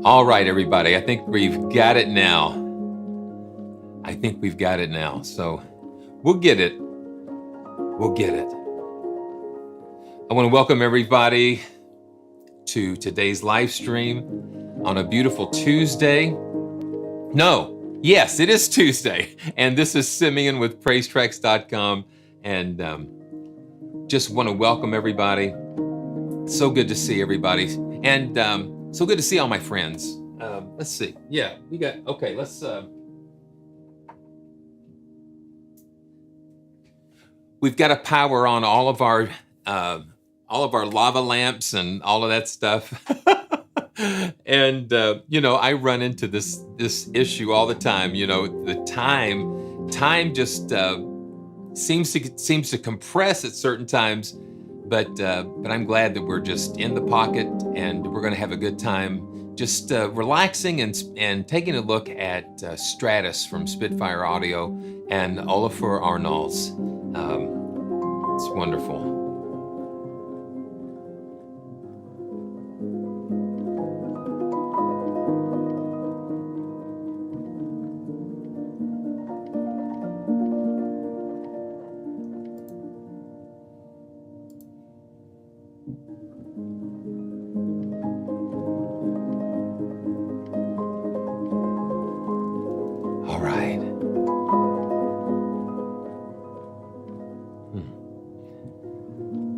All right, everybody, I think we've got it now. So we'll get it. I want to welcome everybody to today's live stream on a beautiful Tuesday. Yes, it is Tuesday. And this is Simeon with PraiseTracks.com. And just want to welcome everybody. So good to see everybody. And so good to see all my friends. Let's see. Yeah, we got, okay, let's, we've got to power on all of our lava lamps and all of that stuff. And, I run into this issue all the time. The time just seems to compress at certain times. But I'm glad that we're just in the pocket and we're going to have a good time just relaxing and taking a look at Stratus from Spitfire Audio and Ólafur Arnalds. It's wonderful.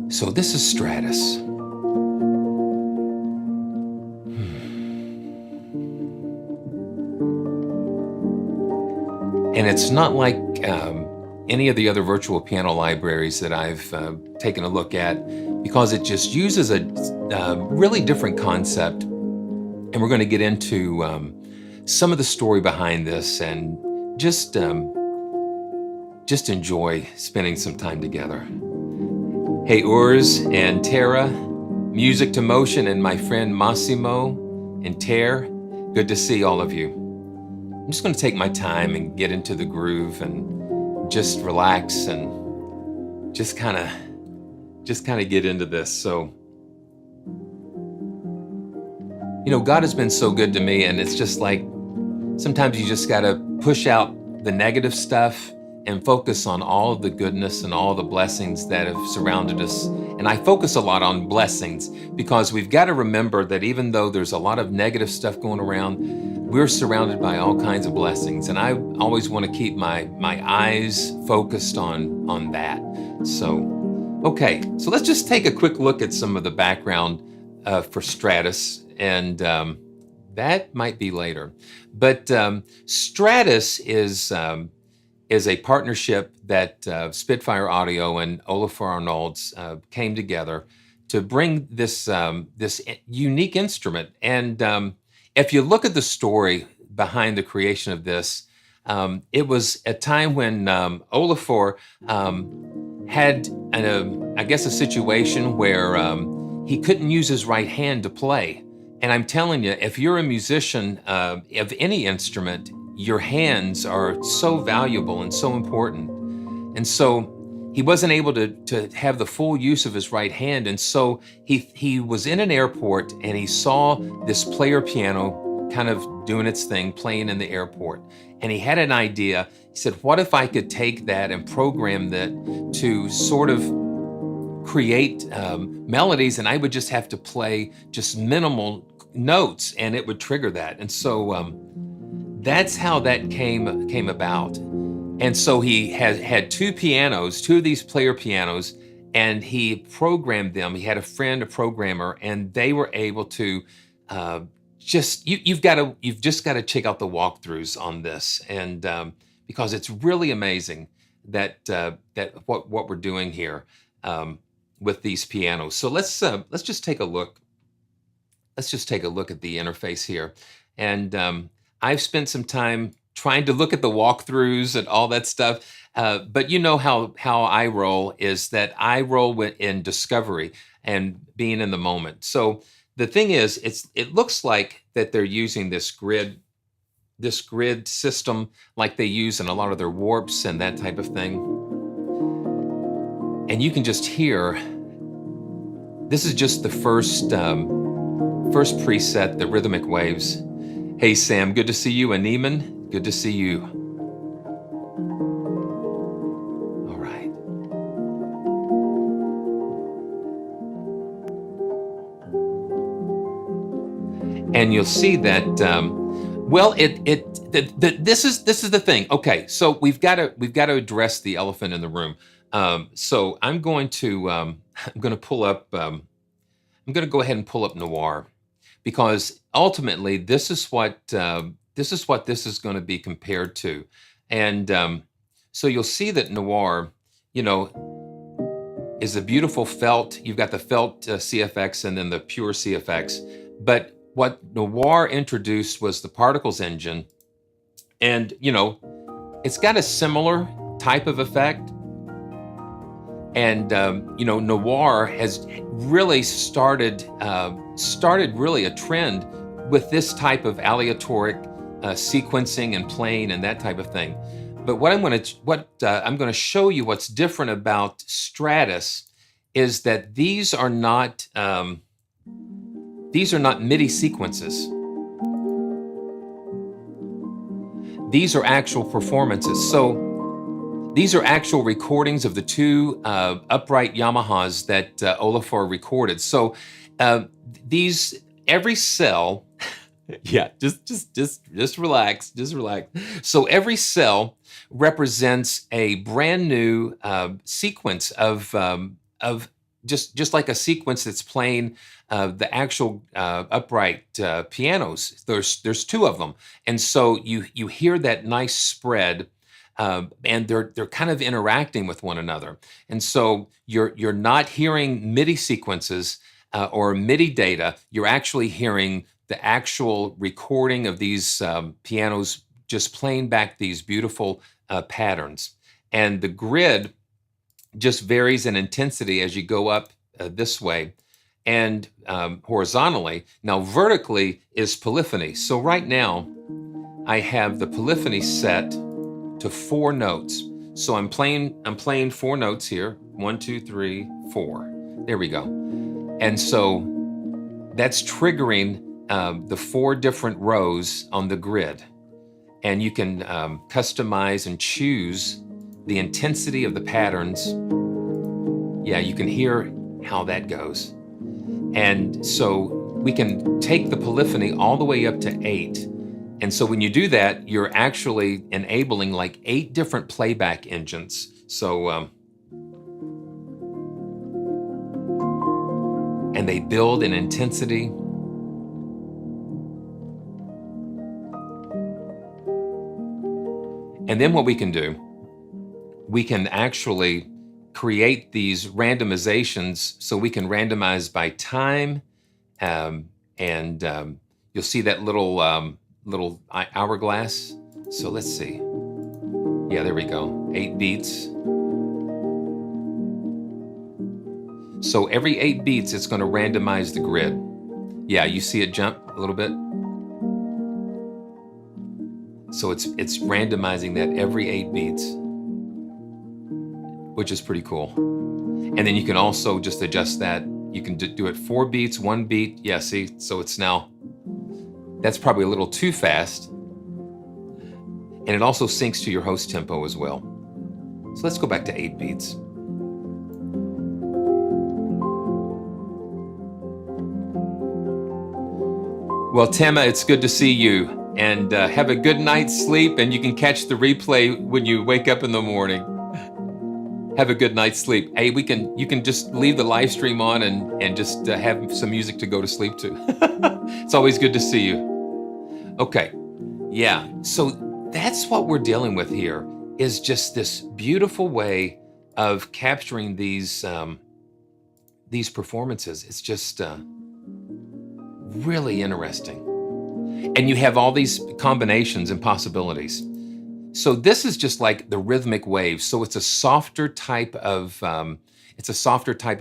So this is Stratus. And it's not like any of the other virtual piano libraries that I've taken a look at, because it just uses a really different concept. And we're going to get into some of the story behind this and just enjoy spending some time together. Hey, Urs and Tara, Music to Motion, and my friend Massimo and Ter, good to see all of you. I'm just going to take my time and get into the groove and just relax and just kind of get into this. So, God has been so good to me, and it's just like sometimes you just got to push out the negative stuff and focus on all of the goodness and all the blessings that have surrounded us. And I focus a lot on blessings because we've got to remember that even though there's a lot of negative stuff going around, we're surrounded by all kinds of blessings. And I always want to keep my eyes focused on that. So, okay, so let's just take a quick look at some of the background for Stratus, and that might be later. But Stratus is a partnership that Spitfire Audio and Ólafur Arnalds came together to bring this unique instrument. And if you look at the story behind the creation of this, it was a time when Ólafur had, a situation where he couldn't use his right hand to play. And I'm telling you, if you're a musician of any instrument, your hands are so valuable and so important. And so he wasn't able to have the full use of his right hand. And so he was in an airport and he saw this player piano kind of doing its thing, playing in the airport. And he had an idea. He said, what if I could take that and program that to sort of create melodies, and I would just have to play just minimal notes and it would trigger that. And so that's how that came about. And so he had two of these player pianos, and he programmed them. He had a friend, a programmer, and they were able to you've just got to check out the walkthroughs on this, and because it's really amazing that what we're doing here with these pianos. So let's just take a look. Let's just take a look at the interface here, and I've spent some time trying to look at the walkthroughs and all that stuff. But you know how I roll is that I roll in discovery and being in the moment. So the thing is, it looks like that they're using this grid system like they use in a lot of their warps and that type of thing. And you can just hear, this is just the first first preset, the rhythmic waves. Hey Sam, good to see you. And Neiman, good to see you. All right. And you'll see that, well, this is the thing. Okay, so we've got to address the elephant in the room. So I'm going to pull up. I'm going to go ahead and pull up Noir, because ultimately this is what this is going to be compared to, and so you'll see that Noir, you know, is a beautiful felt. You've got the felt CFX and then the pure CFX, but what Noir introduced was the particles engine, and you know, it's got a similar type of effect. And you know, Noir has really started really a trend with this type of aleatoric sequencing and playing and that type of thing. But what I'm going to show you, what's different about Stratus, is that these are not MIDI sequences. These are actual performances. So these are actual recordings of the two upright Yamahas that Olafur recorded. So every cell, yeah, just relax, just relax. So every cell represents a brand new sequence of just like a sequence that's playing the actual upright pianos. There's two of them, and so you hear that nice spread. And they're kind of interacting with one another, and so you're not hearing MIDI sequences or MIDI data. You're actually hearing the actual recording of these pianos just playing back these beautiful patterns. And the grid just varies in intensity as you go up this way and horizontally. Now vertically is polyphony. So right now I have the polyphony set to 4 notes. So I'm playing 4 notes here. 1, 2, 3, 4. There we go. And so that's triggering the 4 different rows on the grid. And you can customize and choose the intensity of the patterns. Yeah, you can hear how that goes. And so we can take the polyphony all the way up to 8. And so when you do that, you're actually enabling like 8 different playback engines. So, and they build in intensity. And then what we can do, we can actually create these randomizations. So we can randomize by time, and you'll see that little hourglass. So let's see. Yeah, there we go. 8 beats. So every 8 beats, it's going to randomize the grid. Yeah, you see it jump a little bit. So it's randomizing that every 8 beats, which is pretty cool. And then you can also just adjust that. You can do it 4 beats, 1 beat. Yeah, see, so it's now, that's probably a little too fast. And it also syncs to your host tempo as well. So let's go back to 8 beats. Well, Tama, it's good to see you. And have a good night's sleep, and you can catch the replay when you wake up in the morning. Have a good night's sleep. Hey, you can just leave the live stream on and just have some music to go to sleep to. It's always good to see you. Okay, yeah, so that's what we're dealing with here, is just this beautiful way of capturing these performances. It's just really interesting. And you have all these combinations and possibilities. So this is just like the rhythmic wave. So it's a softer type of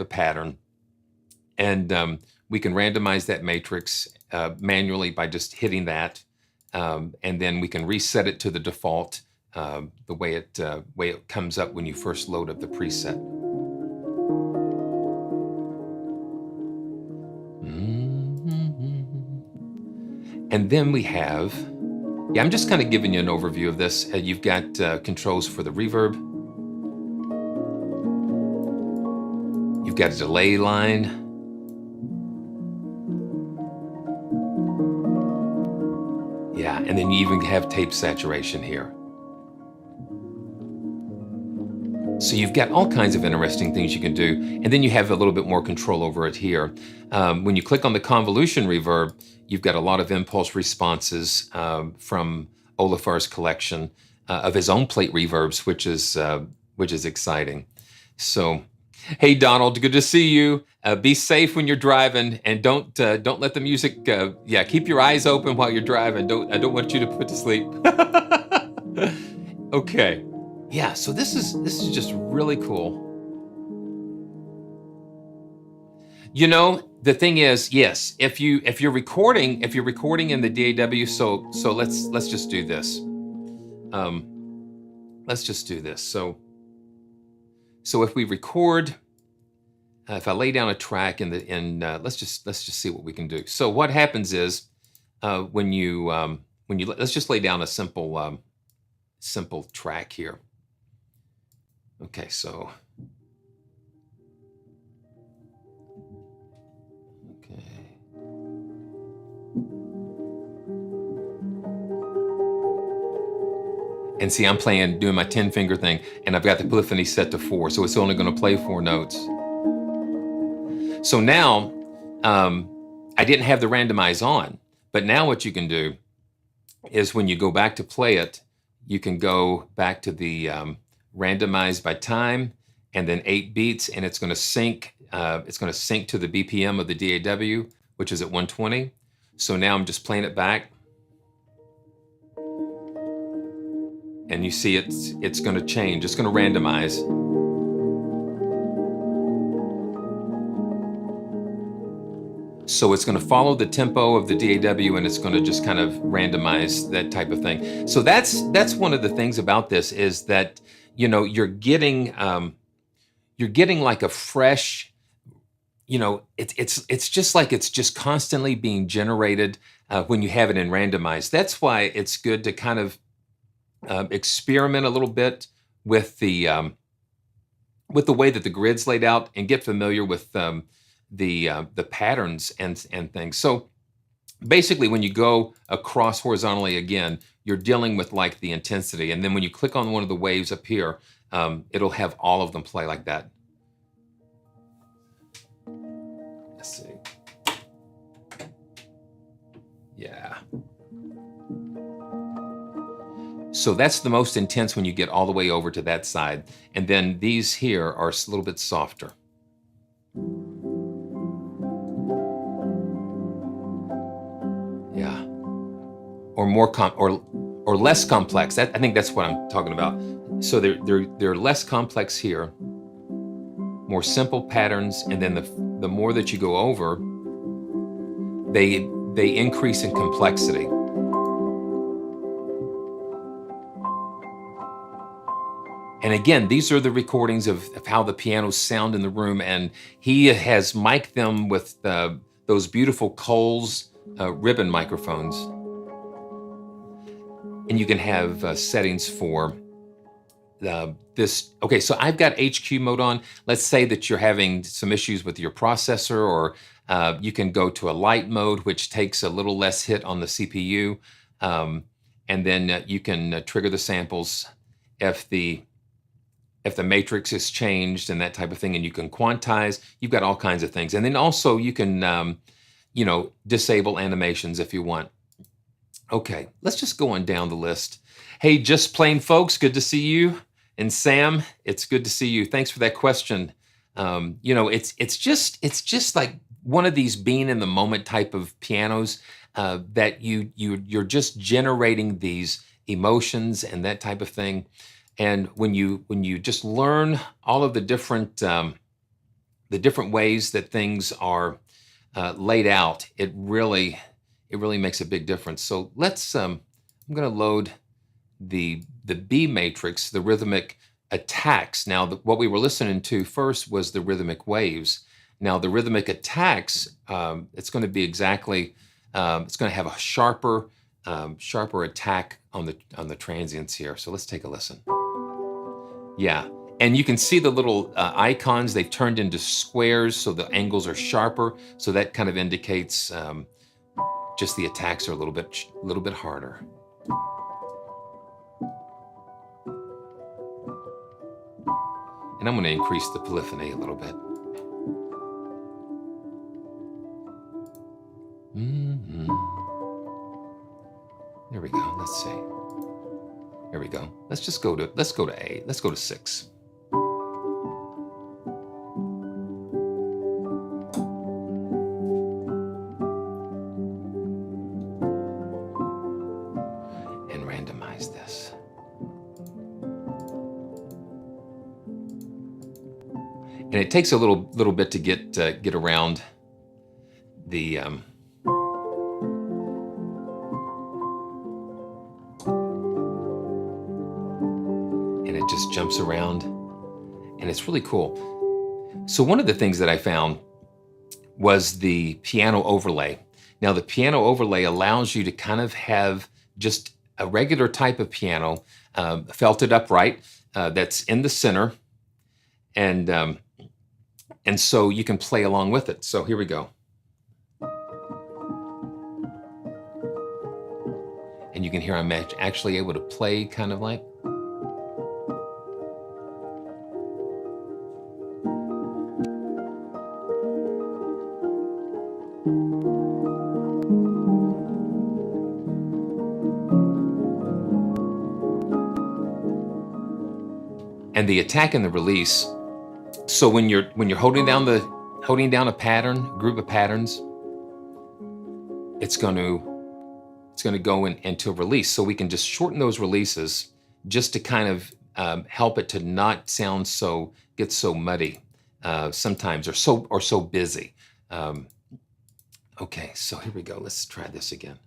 pattern, and we can randomize that matrix manually by just hitting that, and then we can reset it to the default, the way it comes up when you first load up the preset. And then we have, yeah, I'm just kind of giving you an overview of this. You've got controls for the reverb. You've got a delay line. Yeah, and then you even have tape saturation here. So you've got all kinds of interesting things you can do, and then you have a little bit more control over it here. When you click on the convolution reverb, you've got a lot of impulse responses from Olafar's collection of his own plate reverbs, which is exciting. So, hey Donald, good to see you. Be safe when you're driving, and don't let the music. Yeah, keep your eyes open while you're driving. I don't want you to put to sleep. Okay. Yeah, so this is just really cool. You know, the thing is, yes, if you're recording in the DAW, so let's just do this. Let's just do this. So if we record, if I lay down a track let's just see what we can do. So what happens is when you let's just lay down a simple track here. Okay, so okay. And see, I'm doing my 10-finger thing, and I've got the polyphony set to 4, so it's only going to play 4 notes. So now, I didn't have the randomize on, but now what you can do is when you go back to play it, you can go back to the randomize by time, and then 8 beats, and it's going to sync. It's going to sync to the BPM of the DAW, which is at 120. So now I'm just playing it back, and you see it's going to change. It's going to randomize. So it's going to follow the tempo of the DAW, and it's going to just kind of randomize that type of thing. So that's one of the things about this is that, you know, you're getting like a fresh, you know, it's just like it's just constantly being generated when you have it in randomized. That's why it's good to kind of experiment a little bit with the way that the grid's laid out and get familiar with the patterns and things. So basically, when you go across horizontally again, you're dealing with like the intensity, and then when you click on one of the waves up here, it'll have all of them play like that. Let's see. Yeah. So that's the most intense when you get all the way over to that side, and then these here are a little bit softer. Yeah, or more or less complex. I think that's what I'm talking about. So they're less complex here, more simple patterns, and then the more that you go over, they increase in complexity. And again, these are the recordings of how the pianos sound in the room, and he has mic'd them with those beautiful Coles ribbon microphones. And you can have settings for this. Okay, so I've got HQ mode on. Let's say that you're having some issues with your processor, or you can go to a light mode, which takes a little less hit on the CPU. And then you can trigger the samples if the matrix is changed and that type of thing, and you can quantize. You've got all kinds of things. And then also you can you know, disable animations if you want. Okay, let's just go on down the list. Hey, Just Plain folks, good to see you. And Sam, it's good to see you. Thanks for that question. You know, it's just like one of these being in the moment type of pianos that you're just generating these emotions and that type of thing. And when you just learn all of the different ways that things are laid out, it really makes a big difference. So let's I'm going to load the B matrix, the rhythmic attacks. Now, what we were listening to first was the rhythmic waves. Now, the rhythmic attacks, it's going to be exactly it's going to have a sharper attack on the transients here. So let's take a listen. Yeah, and you can see the little icons, they've turned into squares, so the angles are sharper. So that kind of indicates just the attacks are a little bit harder. And I'm going to increase the polyphony a little bit. There we go. Let's see. Here we go. Let's go to A. Let's go to 6. And randomize this. And it takes a little bit to get around the and it just jumps around, and it's really cool. So one of the things that I found was the piano overlay. Now the piano overlay allows you to kind of have just a regular type of piano, felted upright, that's in the center, and so you can play along with it. So here we go. And you can hear I'm actually able to play kind of like. And the attack and the release. So when you're holding down a pattern, group of patterns, it's going to go into a release. So we can just shorten those releases just to kind of help it to not sound get so muddy sometimes, or so busy. Okay, so here we go. Let's try this again.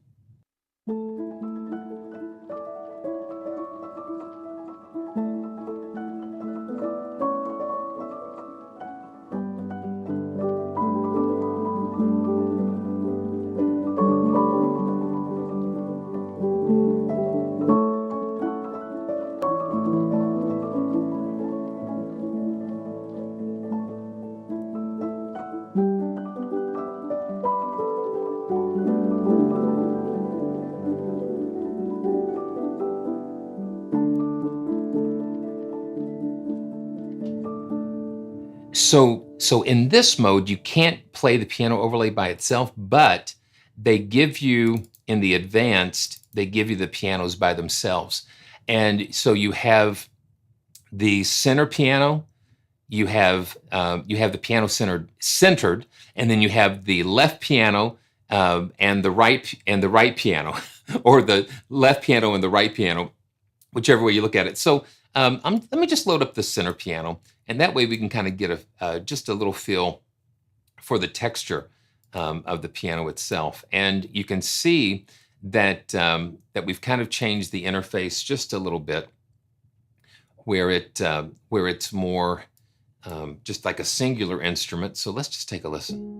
So in this mode, you can't play the piano overlay by itself, but they give you, in the advanced, they give you the pianos by themselves. And so you have the center piano, you have the piano centered, and then you have the left piano and the right piano, or the left piano and the right piano, whichever way you look at it. So let me just load up the center piano, and that way we can kind of get just a little feel for the texture of the piano itself. And you can see that we've kind of changed the interface just a little bit, where it's more just like a singular instrument. So let's just take a listen.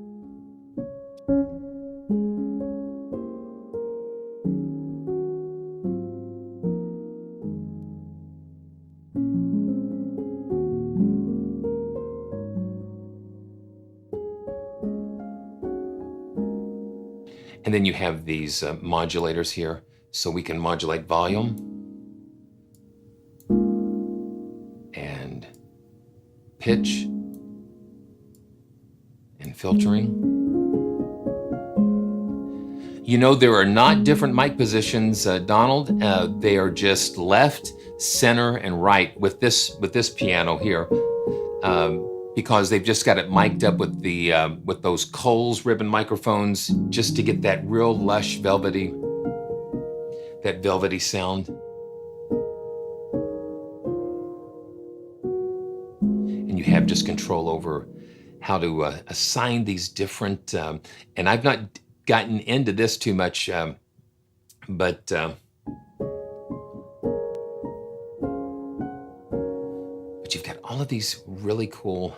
And then you have these modulators here, so we can modulate volume and pitch and filtering. You know, there are not different mic positions, Donald. They are just left, center, and right with this piano here, because they've just got it mic'd up with with those Coles ribbon microphones, just to get that real lush, velvety sound. And you have just control over how to assign these different, and I've not gotten into this too much, but you've got all of these really cool,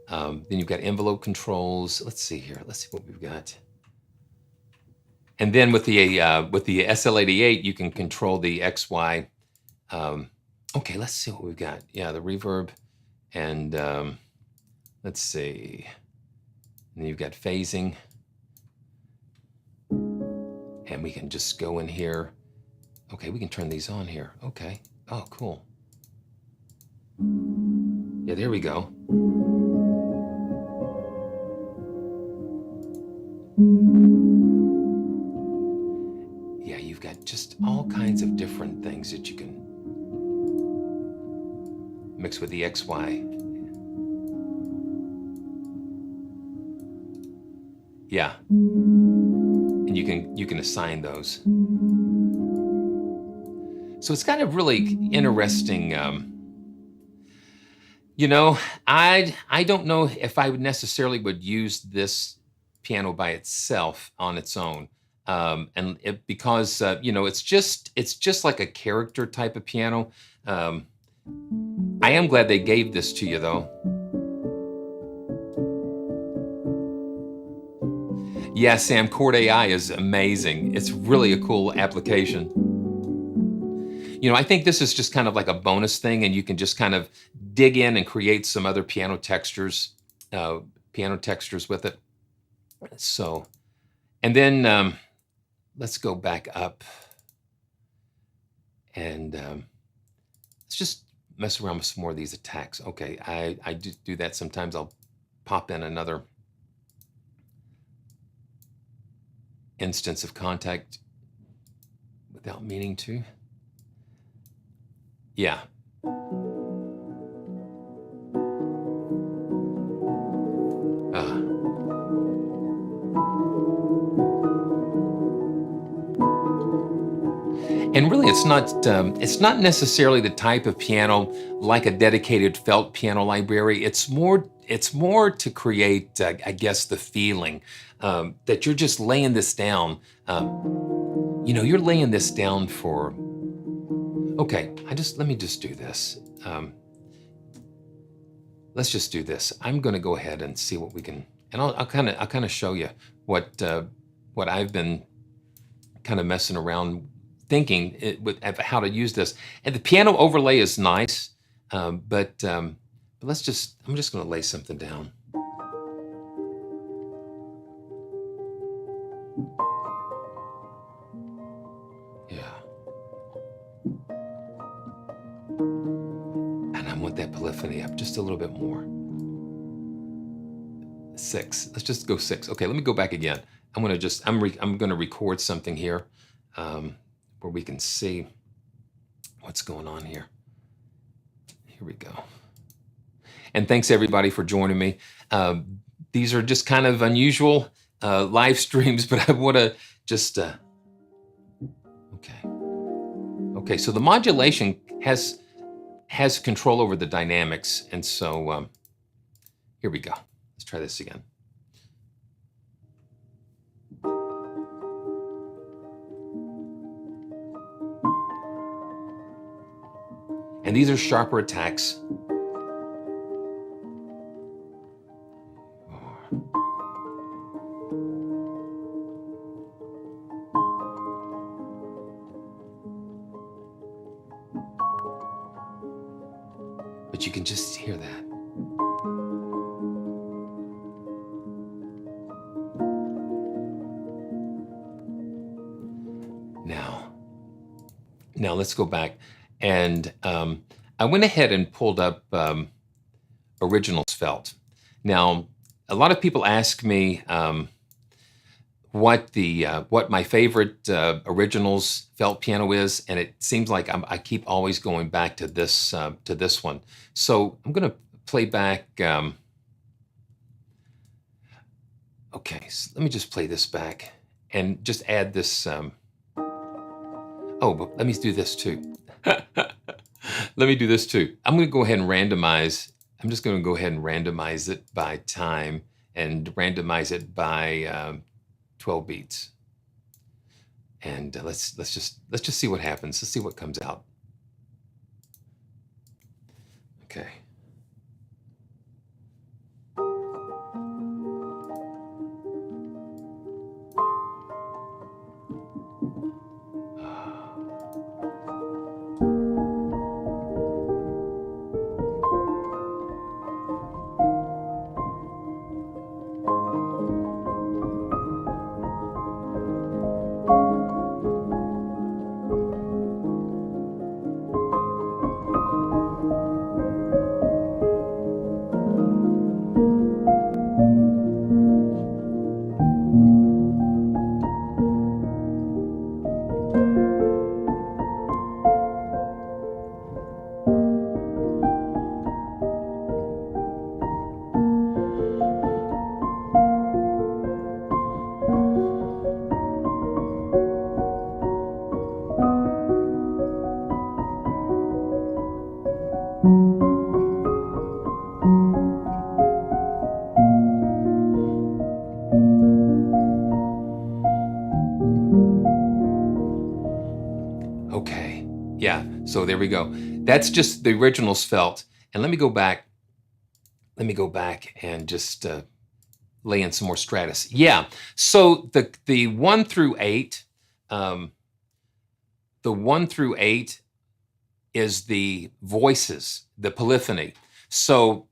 then you've got envelope controls. Let's see here. Let's see what we've got. And then with the SL88, you can control the XY. Okay, let's see what we've got. Yeah, the reverb, and let's see. And then you've got phasing, and we can just go in here. Okay, we can turn these on here. Okay. Oh, cool. Yeah, there we go. Yeah, you've got just all kinds of different things that you can mix with the XY. Yeah. And you can assign those. So it's kind of really interesting. You know, I don't know if I would necessarily would use this piano by itself on its own, and because you know, it's just like a character type of piano. I am glad they gave this to you though. Yeah, Sam, Chord AI is amazing. It's really a cool application. You know, I think this is just kind of like a bonus thing, and you can just kind of dig in and create some other piano textures with it. So, and then let's go back up and let's just mess around with some more of these attacks. Okay, I do that sometimes. I'll pop in another instance of contact without meaning to. Yeah. And really, it's not necessarily the type of piano like a dedicated felt piano library. It's more to create, I guess, the feeling that you're just laying this down. You know, you're laying this down for. Okay, let me just do this. Let's just do this. I'm going to go ahead and see what we can, and I'll kind of show you what I've been kind of messing around thinking with how to use this. And the piano overlay is nice, but let's just, I'm just going to lay something down. Yeah. And I want that polyphony up just a little bit more. 6. Let's just go 6. Okay, let me go back again. I'm going to record something here where we can see what's going on here. Here we go. And thanks everybody for joining me. These are just kind of unusual live streams, but I want to just, okay. So the modulation has control over the dynamics. And so here we go. Let's try this again. And these are sharper attacks. But you can just hear that. Now let's go back. And I went ahead and pulled up Originals Felt. Now, a lot of people ask me what my favorite Originals Felt piano is, and it seems like I keep always going back to this one. So I'm going to play back. Okay, so let me just play this back and just add this. Oh, but let me do this too. Let me do this too. I'm going to go ahead and randomize. I'm just going to go ahead and randomize it by time and randomize it by 12 beats. And let's just see what happens. Let's see what comes out. Okay. Okay, yeah, so there we go. That's just the originals felt. And let me go back and just lay in some more Stratus. Yeah, so the 1 through 8, the 1 through 8 is the voices, the polyphony. So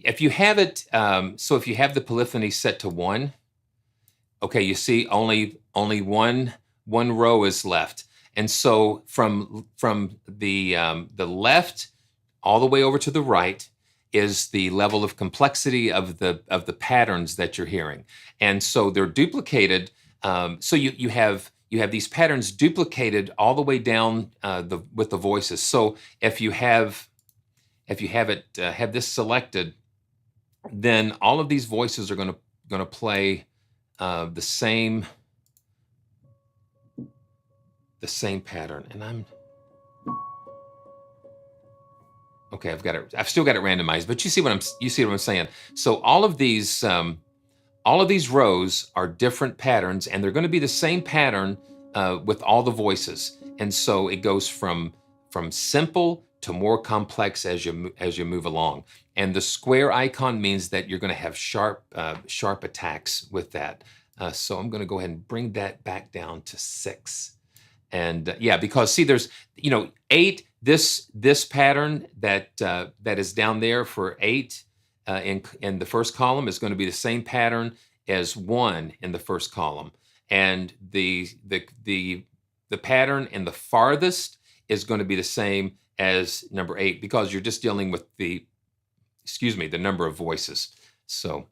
if you have it, if you have the polyphony set to 1, okay, you see only one row is left. And so from the left all the way over to the right is the level of complexity of the patterns that you're hearing. And so they're duplicated. So you have these patterns duplicated all the way down with the voices. So if you have this selected, then all of these voices are going to play the same pattern. And okay, I've still got it randomized, but you see what I'm saying. So all of these rows are different patterns, and they're going to be the same pattern with all the voices. And so it goes from simple to more complex as you move along. And the square icon means that you're going to have sharp attacks with that. So I'm going to go ahead and bring that back down to 6. And yeah, because see, there's 8. This pattern that is down there for 8 in the first column is going to be the same pattern as 1 in the first column, and the pattern in the farthest is going to be the same as number 8, because you're just dealing with the number of voices. So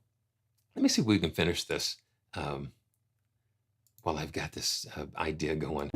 let me see if we can finish this while I've got this idea going.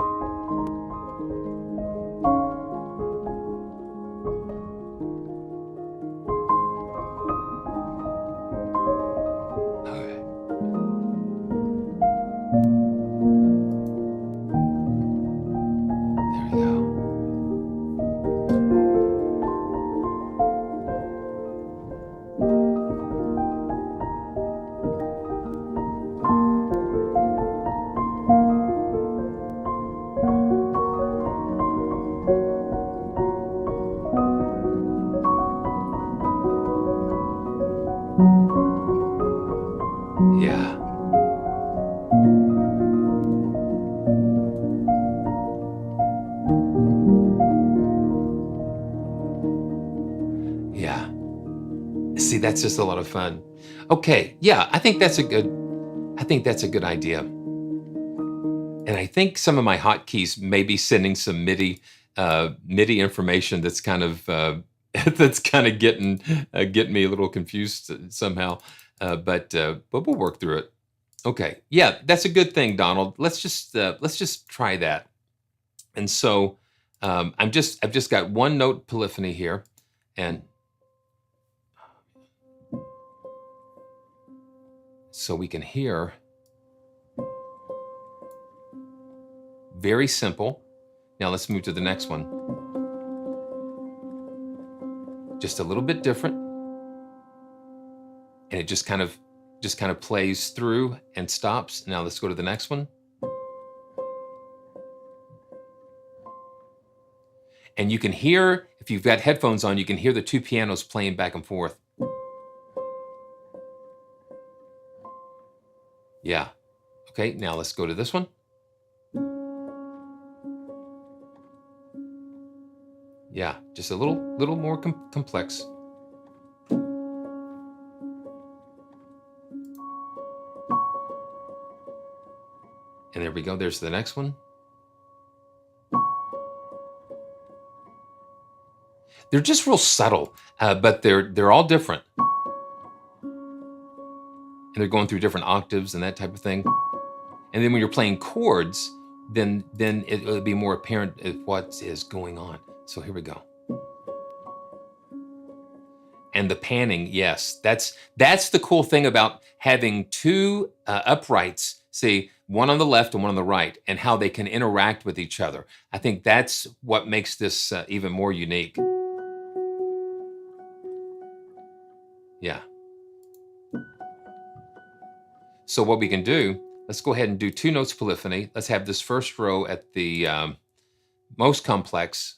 That's just a lot of fun. Okay, yeah, I think that's a good idea. And I think some of my hotkeys may be sending some MIDI information that's kind of getting me a little confused somehow. But we'll work through it. Okay, yeah, that's a good thing, Donald. Let's just try that. And so I've just got one note polyphony here, and so we can hear. Very simple. Now let's move to the next one. Just a little bit different. And it just kind of plays through and stops. Now let's go to the next one. And you can hear, if you've got headphones on, you can hear the two pianos playing back and forth. Yeah. Okay, now let's go to this one. Yeah, just a little more complex. And there we go. There's the next one. They're just real subtle, but they're all different. And they're going through different octaves and that type of thing. And then when you're playing chords, then it'll be more apparent what is going on. So here we go. And the panning, yes, that's the cool thing about having two uprights. See, one on the left and one on the right, and how they can interact with each other. I think that's what makes this even more unique. Yeah. So what we can do, let's go ahead and do 2 notes polyphony. Let's have this first row at the most complex.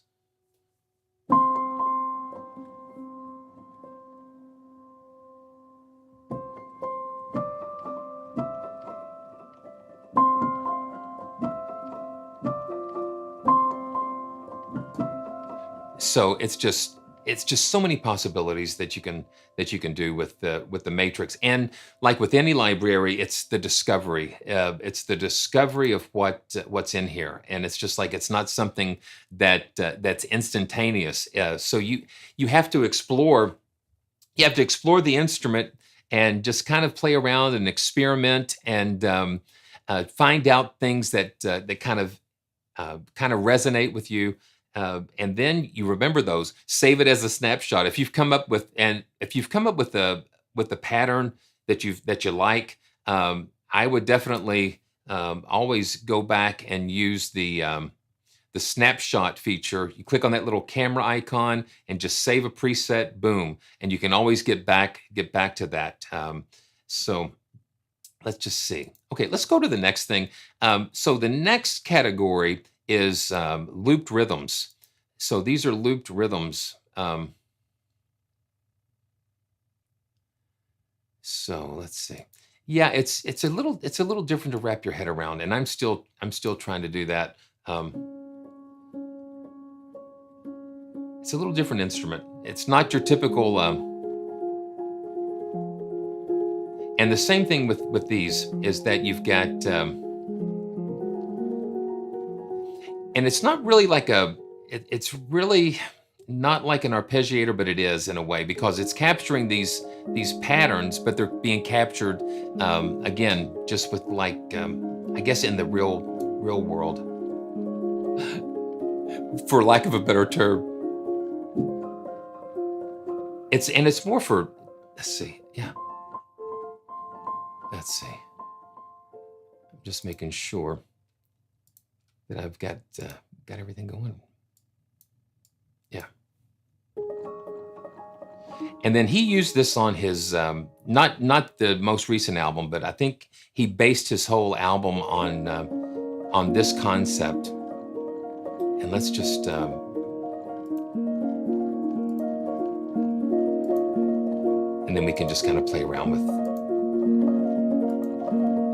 So it's just so many possibilities that you can do with the matrix. And like with any library, it's the discovery. It's the discovery of what's in here, and it's just like it's not something that's instantaneous. So you have to explore. You have to explore the instrument and just kind of play around and experiment and find out things that kind of resonate with you. And then you remember those, save it as a snapshot. If you've come up with a pattern that you like, I would definitely always go back and use the snapshot feature. You click on that little camera icon and just save a preset, boom, and you can always get back to that. So let's just see. Okay, let's go to the next thing. So the next category is looped rhythms. So these are looped rhythms. So let's see. Yeah, it's a little different to wrap your head around, and I'm still trying to do that. It's a little different instrument. It's not your typical. And the same thing with these is that you've got. And it's not really like it's really not like an arpeggiator, but it is in a way, because it's capturing these patterns, but they're being captured again, just with like I guess in the real world, for lack of a better term. It's more for, let's see, yeah. Let's see. I'm just making sure that I've got everything going. Yeah. And then he used this on his not the most recent album, but I think he based his whole album on this concept. And let's just and then we can just kind of play around with.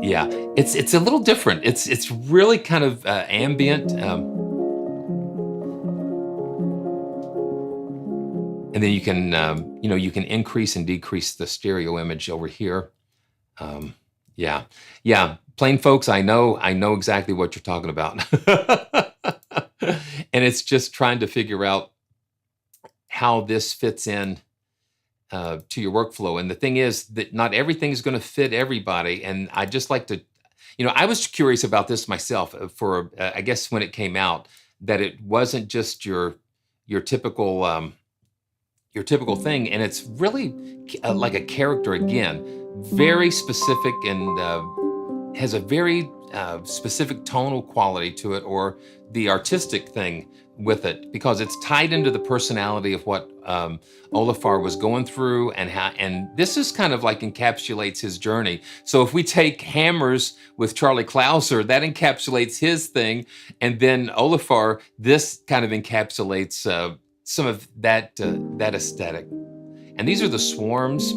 Yeah, it's a little different. It's really kind of ambient, and then you can you can increase and decrease the stereo image over here. Yeah, plain folks, I know exactly what you're talking about, and it's just trying to figure out how this fits in to your workflow. And the thing is that not everything is going to fit everybody. And I just like to, I was curious about this myself for, I guess when it came out, that it wasn't just your typical thing. And it's really like a character again, very specific, and has a very specific tonal quality to it, or the artistic thing with it, because it's tied into the personality of what Olafur was going through, and this is kind of like encapsulates his journey. So if we take Hammers with Charlie Clouser, that encapsulates his thing, and then Olafur, this kind of encapsulates some of that aesthetic. And these are the swarms,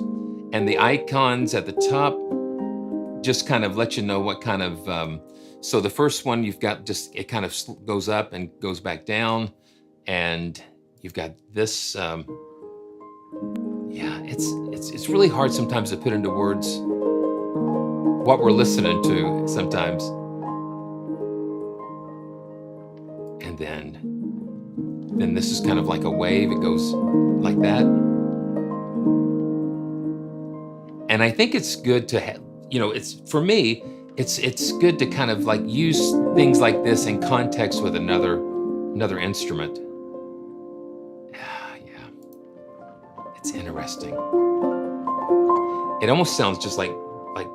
and the icons at the top just kind of let you know what kind of. So the first one, you've got just, it kind of goes up and goes back down, and you've got this. Yeah, it's really hard sometimes to put into words what we're listening to sometimes. And then this is kind of like a wave. It goes like that. And I think it's good to have, it's, for me, it's good to kind of like use things like this in context with another instrument. Yeah, it's interesting. It almost sounds just like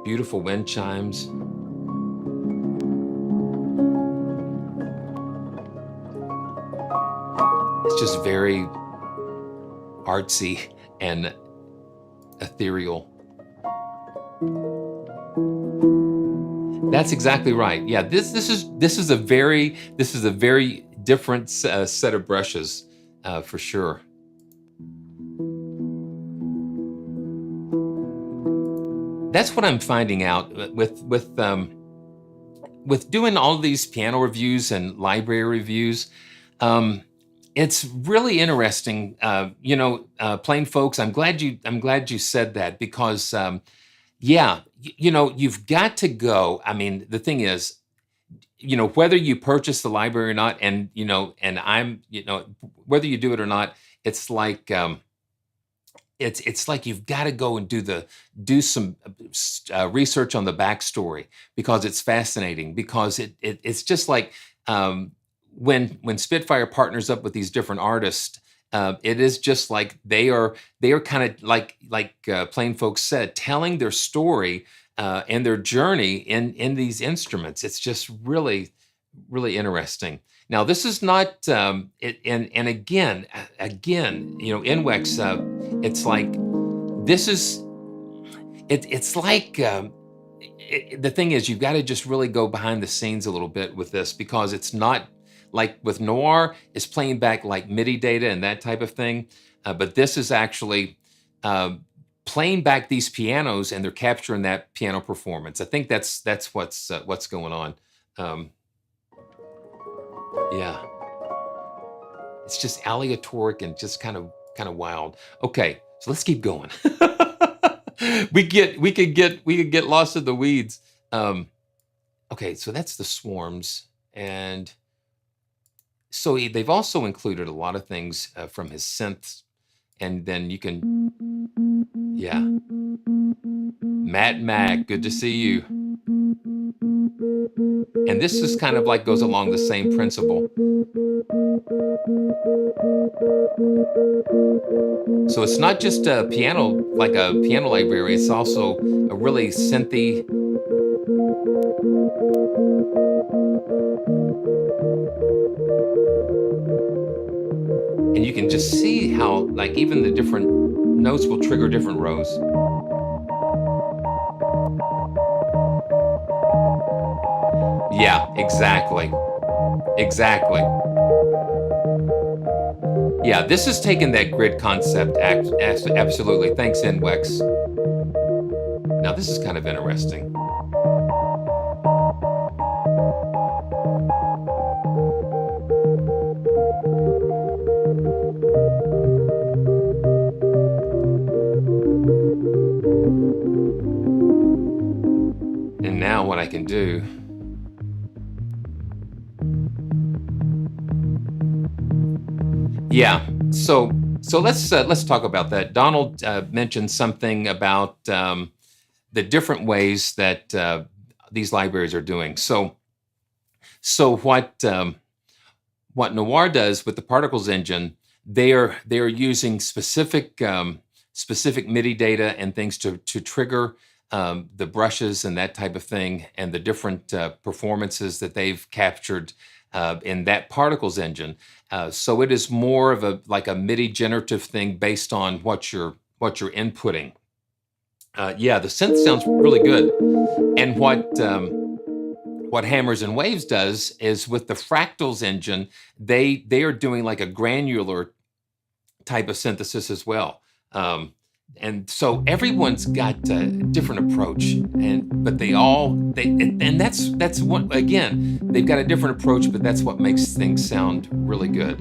beautiful wind chimes. It's just very artsy, and ethereal. That's exactly right. Yeah, this is a very different set of brushes for sure. That's what I'm finding out with doing all these piano reviews and library reviews. It's really interesting. Plain folks, I'm glad you said that, because yeah, you've got to go. I mean, the thing is, whether you purchase the library or not, and whether you do it or not, it's like it's like you've got to go and do some research on the backstory, because it's fascinating. Because it's just like when Spitfire partners up with these different artists. It is just like they are kind of like Plain Folks said, telling their story and their journey in these instruments. It's just really, really interesting. Now, this is not, and again, NWEX, it's like, this is, it's like, the thing is, you've got to just really go behind the scenes a little bit with this, because it's not like with Noir, it's playing back like MIDI data and that type of thing. But this is actually playing back these pianos, and they're capturing that piano performance. I think that's what's going on. Yeah, it's just aleatoric and just kind of wild. Okay, so let's keep going. we could get lost in the weeds. Okay, so that's the Swarms, and so they've also included a lot of things from his synths, and then you can, yeah, Mac, good to see you. And this is kind of like goes along the same principle. So it's not just a piano, like a piano library, it's also a really synthy. And you can just see how, like, even the different notes will trigger different rows. Yeah, exactly. Exactly. Yeah, this is taking that grid concept, absolutely. Thanks, NWEX. Now, this is kind of interesting. And now what I can do, yeah, so let's talk about that. Donald mentioned something about the different ways that these libraries are doing. So what Noir does with the Particles engine, they are using specific MIDI data and things to trigger the brushes and that type of thing, and the different performances that they've captured in that Particles engine. So it is more of a MIDI generative thing based on what you're inputting. Yeah, the synth sounds really good. And what Hammers and Waves does is, with the Fractals engine, they are doing like a granular type of synthesis as well. And so everyone's got a different approach, but that's what, again, they've got a different approach, but that's what makes things sound really good.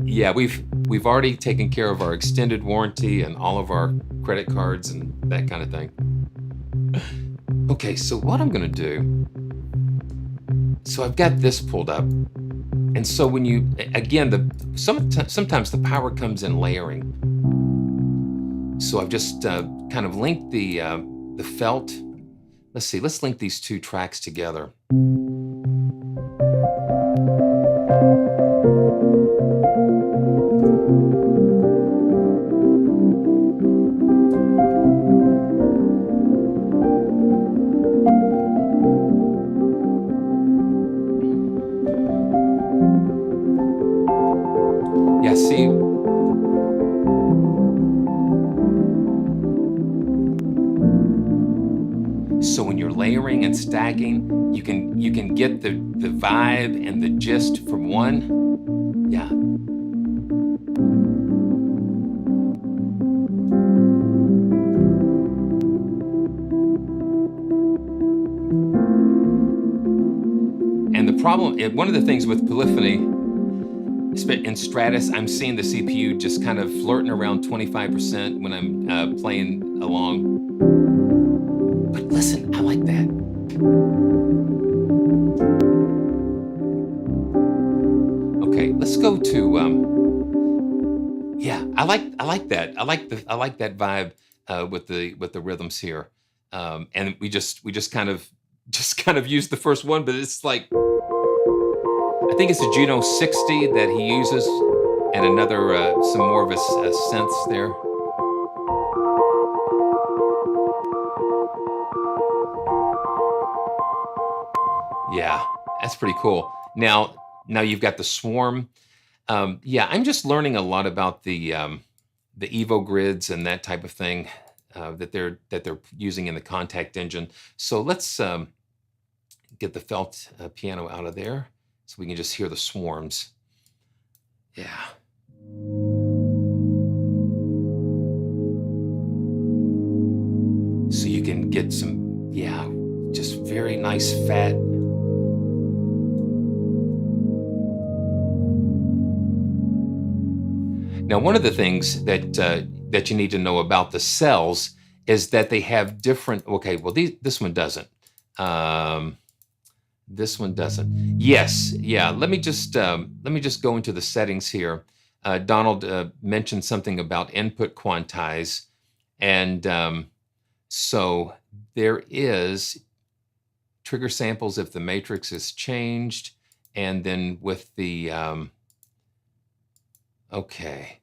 Yeah, we've already taken care of our extended warranty and all of our credit cards and that kind of thing. Okay, so what I'm gonna do, so I've got this pulled up. And so when you, again, sometimes the power comes in layering. So I've just kind of linked the felt. Let's see, let's link these two tracks together. layering and stacking. You can get the vibe and the gist from one. Yeah. And the problem, one of the things with polyphony in Stratus, I'm seeing the CPU just kind of flirting around 25% when I'm playing along. But listen, I like that. Okay, let's go to yeah, I like that. I like that vibe with the rhythms here. And we just kind of used the first one, but it's like, I think it's a Juno 60 that he uses, and another some more of his synths there. Yeah, that's pretty cool. Now you've got the swarm. Yeah, I'm just learning a lot about the Evo grids and that type of thing that they're using in the Contact engine. So let's get the felt piano out of there so we can just hear the swarms. Yeah. So you can get some, yeah, just very nice fat. Now, one of the things that you need to know about the cells is that they have different. Okay, well, this one doesn't. This one doesn't. Yes, yeah. Let me just go into the settings here. Donald mentioned something about input quantize, and so there is trigger samples if the matrix is changed, and then with the okay.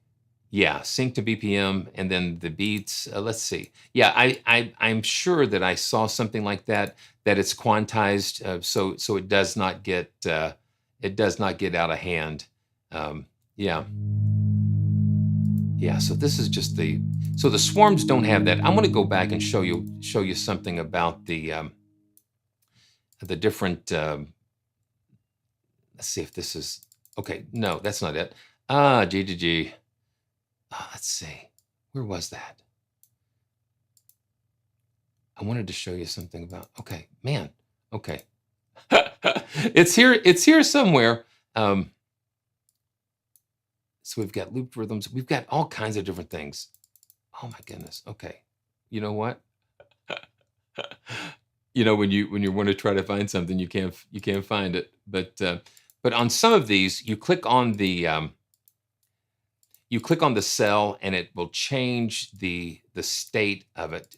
Yeah, sync to BPM, and then the beats. Let's see. Yeah, I'm sure that I saw something like that it's quantized, so it does not get out of hand. Yeah. Yeah. So this is just the swarms don't have that. I'm going to go back and show you something about the different. Let's see if this is okay. No, that's not it. GGG. Let's see. Where was that? I wanted to show you something about. Okay, man. Okay, it's here. It's here somewhere. So we've got looped rhythms. We've got all kinds of different things. Oh my goodness. Okay, you know what? You know when you want to try to find something, you can't find it. But on some of these, you click on the cell and it will change the state of it.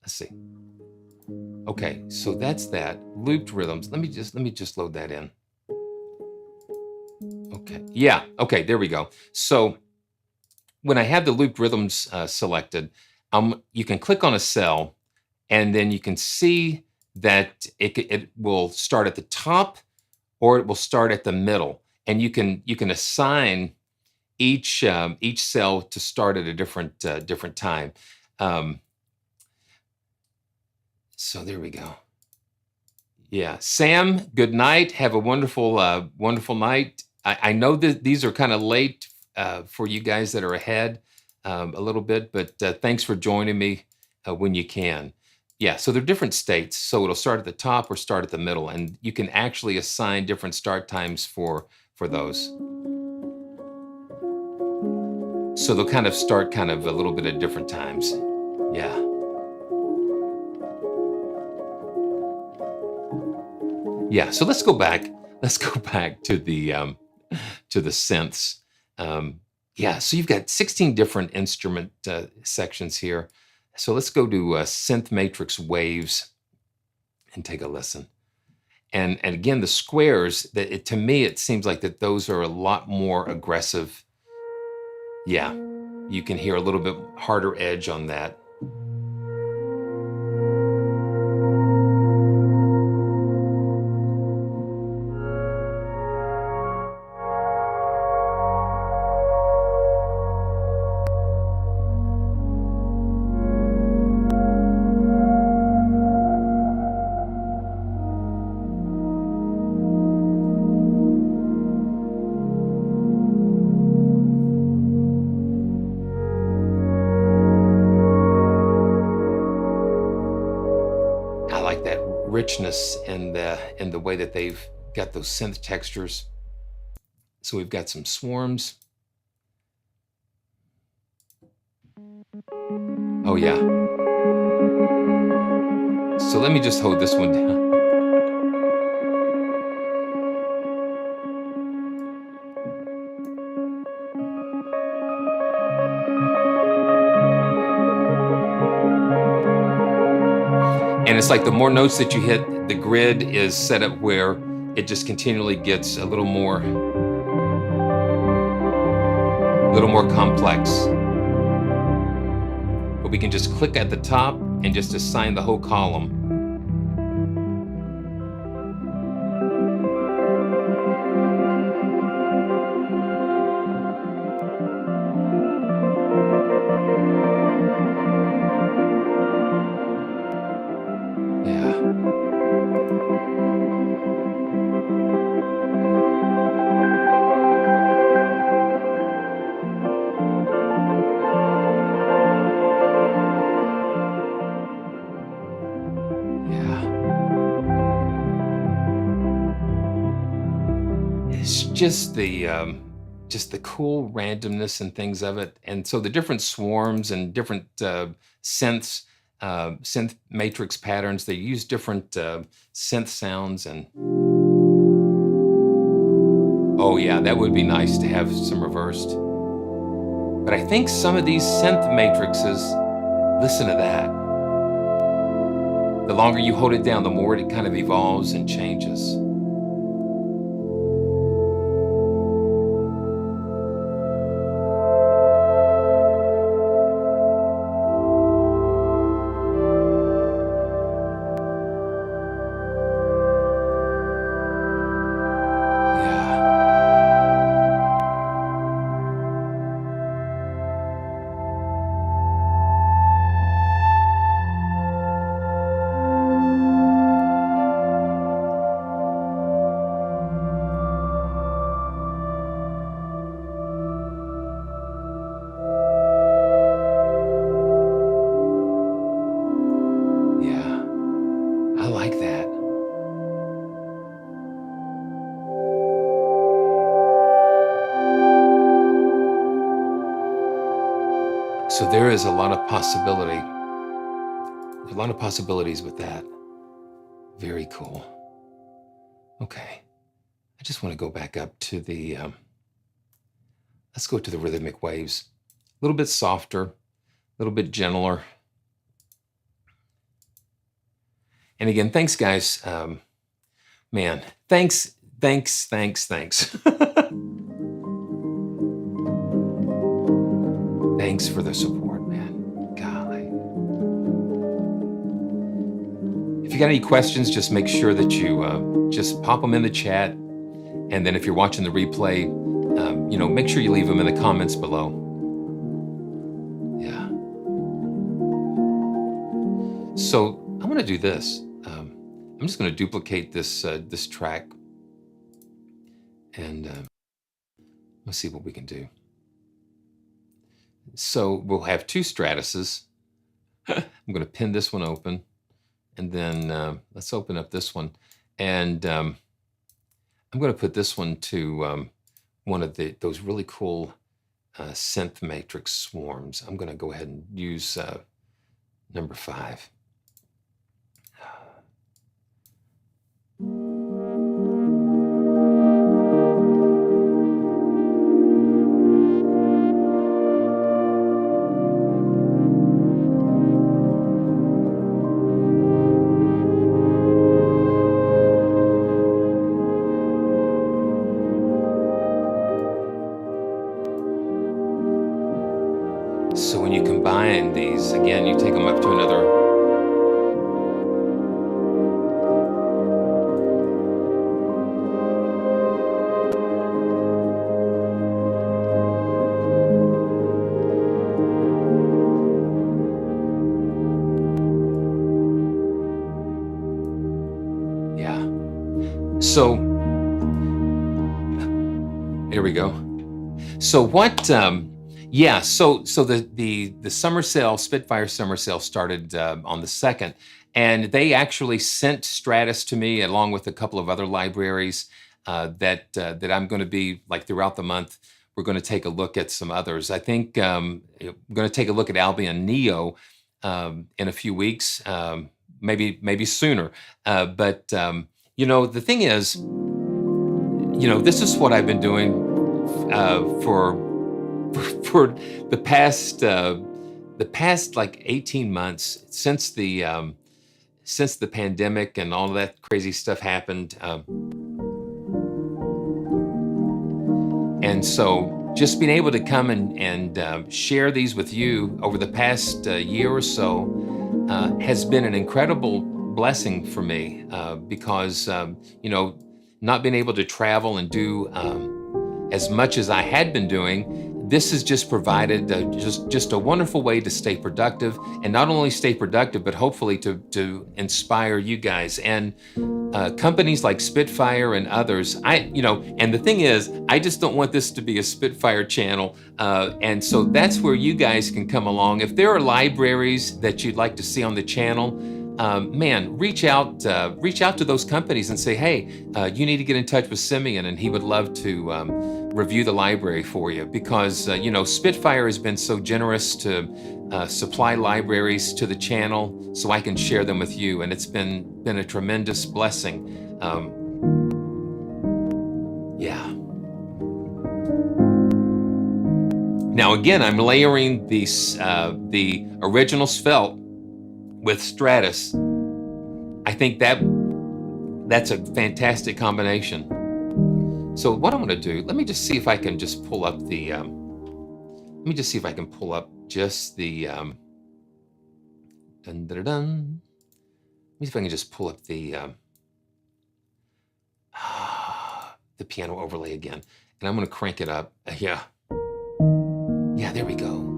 Let's see. Okay, so that's that. Looped rhythms. Let me just load that in. Okay. Yeah. Okay, there we go. So when I have the looped rhythms selected, you can click on a cell, and then you can see that it will start at the top or it will start at the middle, and you can assign each cell to start at a different time. So there we go. Yeah, Sam, good night. Have a wonderful night. I know that these are kind of late for you guys that are ahead a little bit, but thanks for joining me when you can. Yeah, so they're different states. So it'll start at the top or start at the middle, and you can actually assign different start times for those. So they'll kind of start a little bit at different times. Yeah. Yeah, so let's go back. Let's go back to the synths. Yeah, so you've got 16 different instrument sections here. So let's go to synth matrix waves and take a listen. And again, the squares, to me, it seems like that those are a lot more aggressive. Yeah, you can hear a little bit harder edge on that. richness in the way that they've got those synth textures. So we've got some swarms. Oh yeah. So let me just hold this one down. And it's like the more notes that you hit, the grid is set up where it just continually gets a little more complex. But we can just click at the top and just assign the whole column. Just the cool randomness and things of it, and so the different swarms and different synths, synth matrix patterns. They use different synth sounds, and oh yeah, that would be nice to have some reversed. But I think some of these synth matrices, listen to that. The longer you hold it down, the more it kind of evolves and changes. So there is a lot of possibility, a lot of possibilities with that. Very cool. Okay, I just want to go back up to the, let's go to the rhythmic waves. A little bit softer, a little bit gentler. And again, thanks guys. Man, thanks. Thanks for the support, man. Golly. If you got any questions, just make sure that you just pop them in the chat. And then if you're watching the replay, you know, make sure you leave them in the comments below. Yeah. So I'm going to do this. I'm just going to duplicate this this track, and let's see what we can do. So we'll have two Stratuses. I'm going to pin this one open, and then let's open up this one, and I'm going to put this one to one of those really cool synth matrix swarms. I'm going to go ahead and use number 5. So when you combine these, again, you take them up to another. Yeah. So here we go. So what? Yeah, so the summer sale, Spitfire summer sale started on the 2nd, And they actually sent Stratus to me along with a couple of other libraries that I'm going to be like throughout the month. We're going to take a look at some others. I think we're going to take a look at Albion Neo in a few weeks, maybe sooner. But the thing is, this is what I've been doing for the past like 18 months since the pandemic and all of that crazy stuff happened. And so just being able to come and share these with you over the past year or so has been an incredible blessing for me because, not being able to travel and do as much as I had been doing, this has just provided just a wonderful way to stay productive, and not only stay productive, but hopefully to inspire you guys and companies like Spitfire and others. And the thing is, I just don't want this to be a Spitfire channel, and so that's where you guys can come along. If there are libraries that you'd like to see on the channel, reach out to those companies and say, hey, you need to get in touch with Simeon, and he would love to review the library for you, because Spitfire has been so generous to supply libraries to the channel so I can share them with you, and it's been a tremendous blessing. Yeah. Now again, I'm layering the original Svelte with Stratus. I think that's a fantastic combination. So what I'm going to do, let me just see if I can just pull up the, let me just see if I can pull up just the, dun, dun, dun, dun. Let me see if I can just pull up the piano overlay again. And I'm going to crank it up. Yeah, there we go.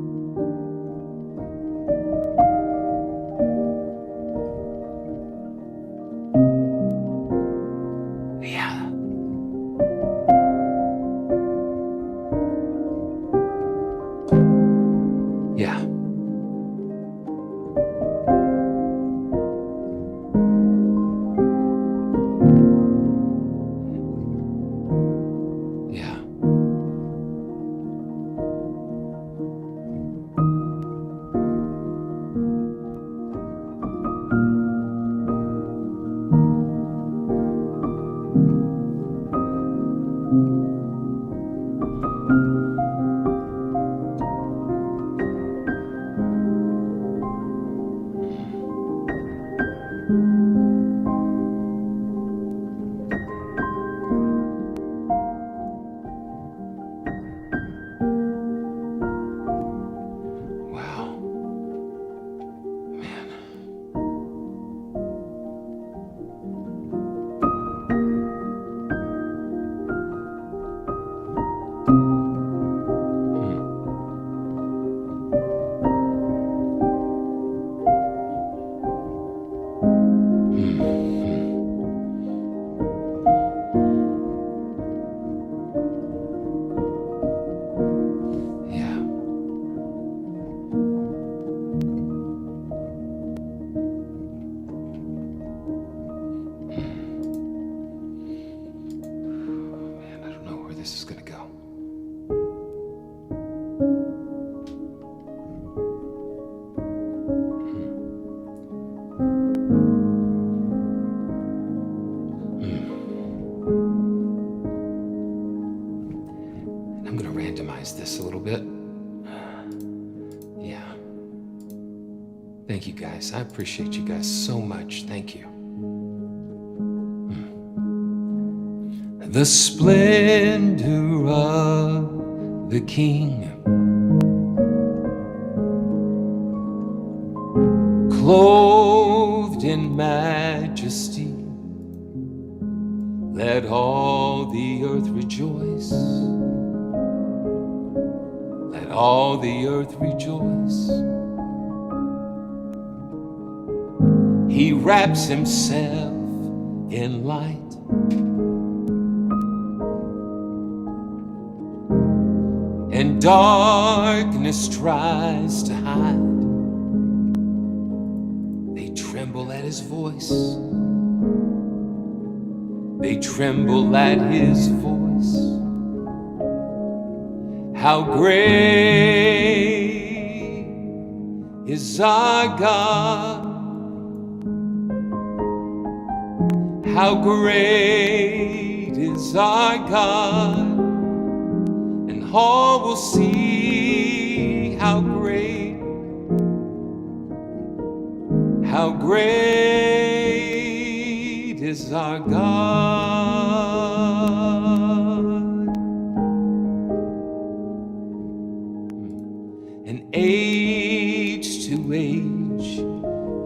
This a little bit. Yeah. Thank you guys. I appreciate you guys so much. Thank you. The splendor of the King, clothed in majesty, let all the earth rejoice. Let all the earth rejoice. He wraps himself in light, and darkness tries to hide. They tremble at his voice. They tremble at his voice. How great is our God. How great is our God. And all will see how great is our God. And age to age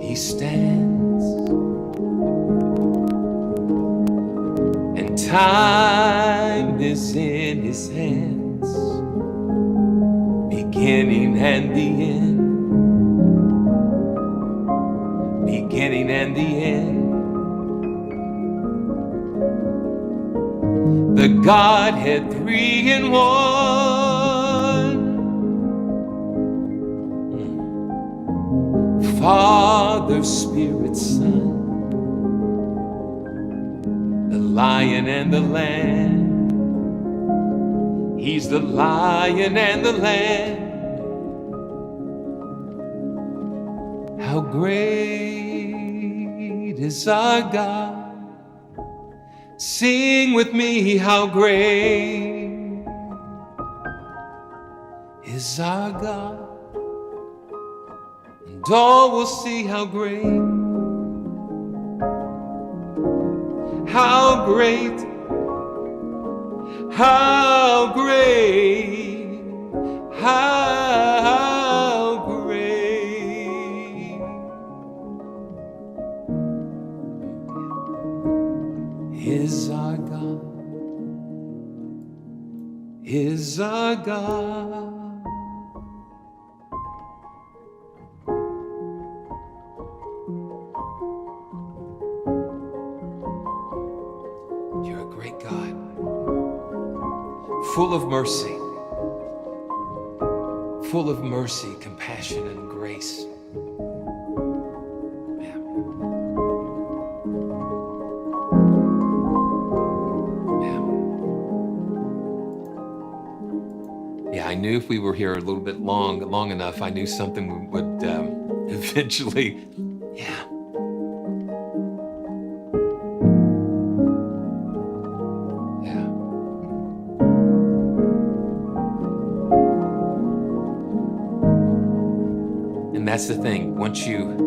he stands, and time is in his hands, beginning and the end. Beginning and the end. The Godhead 3 in 1. Father, Spirit, Son. The Lion and the Lamb. He's the Lion and the Lamb. How great is our God. Sing with me, how great is our God. And all will see how great, how great, how great, how great is our God, is our God. You're a great God, full of mercy, compassion, and grace. I knew if we were here a little bit long enough, I knew something would eventually, yeah. And that's the thing. Once you